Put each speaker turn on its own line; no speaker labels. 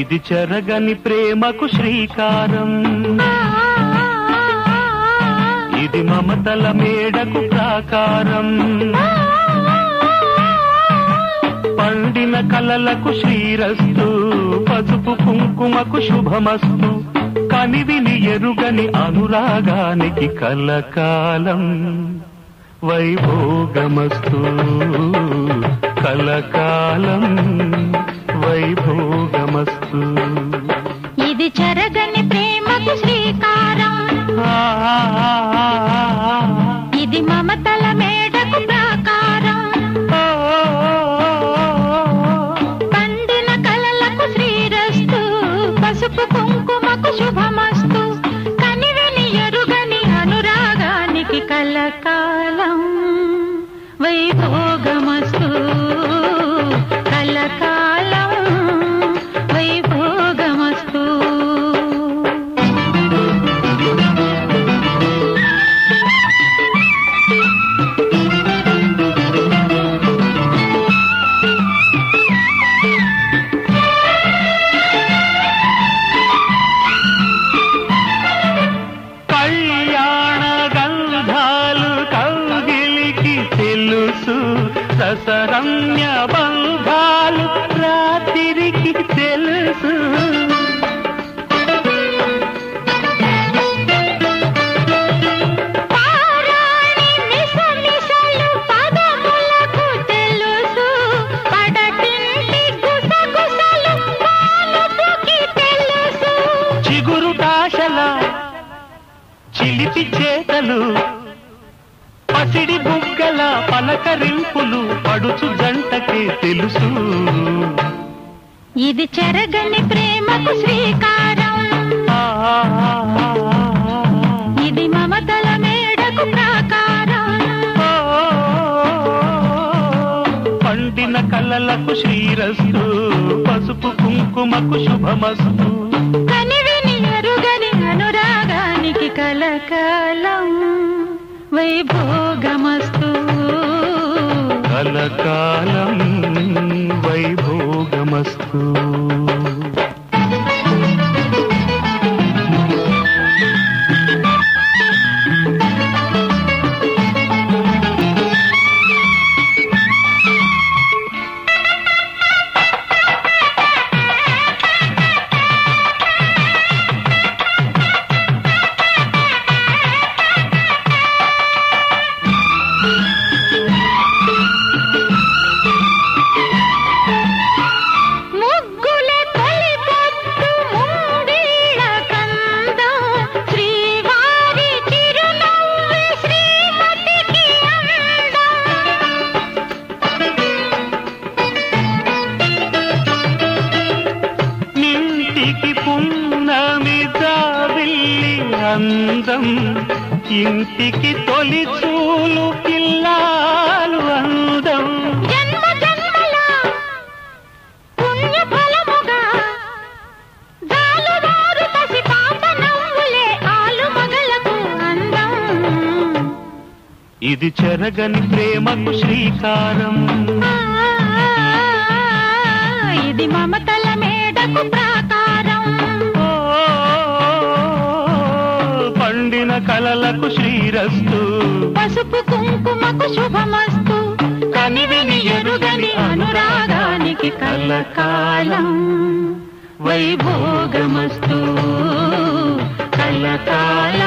ఇది చెరగని ప్రేమకు శ్రీకారం, ఇది మమతల మేడకు ప్రాకారం, పండిన కలలకు శ్రీరస్తు, పసుపు కుంకుమకు శుభమస్తు, కనివిని ఎరుగని అనురాగానికి కలకాలం వైభోగమస్తు, కలకాలం వైభోగమస్తు.
ఇది చెరగని ప్రేమకు శ్రీకారం, ఇది మమతల మేడకు ప్రాకారం, పండిన కలలకు శ్రీరస్తు, పసుపు కుంకుమకు శుభమస్తు, కనివిని ఎరుగని అనురాగానికి కలకాలం వైభోగమస్తు, కలకాలం వైభోగమస్తు.
కళ్యాణ గంధాలు కౌగిలికి తెలుసు, ససరమ్య బంధాలు రాత్రికి తెలుసు.
పారాణి మిసమిసలు పదములకు తెలుసు, పడటింటి గుసగుసలు పాలుపుకి తెలుసు.
చిగురు దాశల చిలిపి చేతలు, పసిడి బుగ్గల పలకరింపులు పడుచు జంటకే తెలుసు.
ఇది చెరగని ప్రేమకు శ్రీకారం, ఇది మమతల మేడకు ప్రాకారం,
పండిన కలలకు శ్రీరస్తు, పసుపు కుంకుమకు శుభమస్తు,
కనివిని ఎరుగని అనురాగానికి కలకాలం వైభోగమస్తు,
కలకాలం వైభోగమస్తు.
ముగ్గుల తొలిపొద్దు ముంగిళ్ళ కందం, శ్రీవారి చిరునవ్వు శ్రీమతికి అందం.
ఇంటికి పున్నమి జాబిల్లి అందం, ఇంటికి తొలి చూలు పిల్లాలు అందం.
జన్మ జన్మల పుణ్య ఫలముగా జాలువారు పసి పాప నవ్వులే ఆలు మగలకు అందం.
ఇది చెరగని ప్రేమకు శ్రీకారం,
ఇది మమతల మేడకు ప్రాకారం,
పండిన కలలకు శ్రీరస్తు,
పసుపు కుంకుమకు శుభమస్తు, కనివిని ఎరుగని అనురాగానికి కలకాలం వైభోగమస్తు, కలకాలం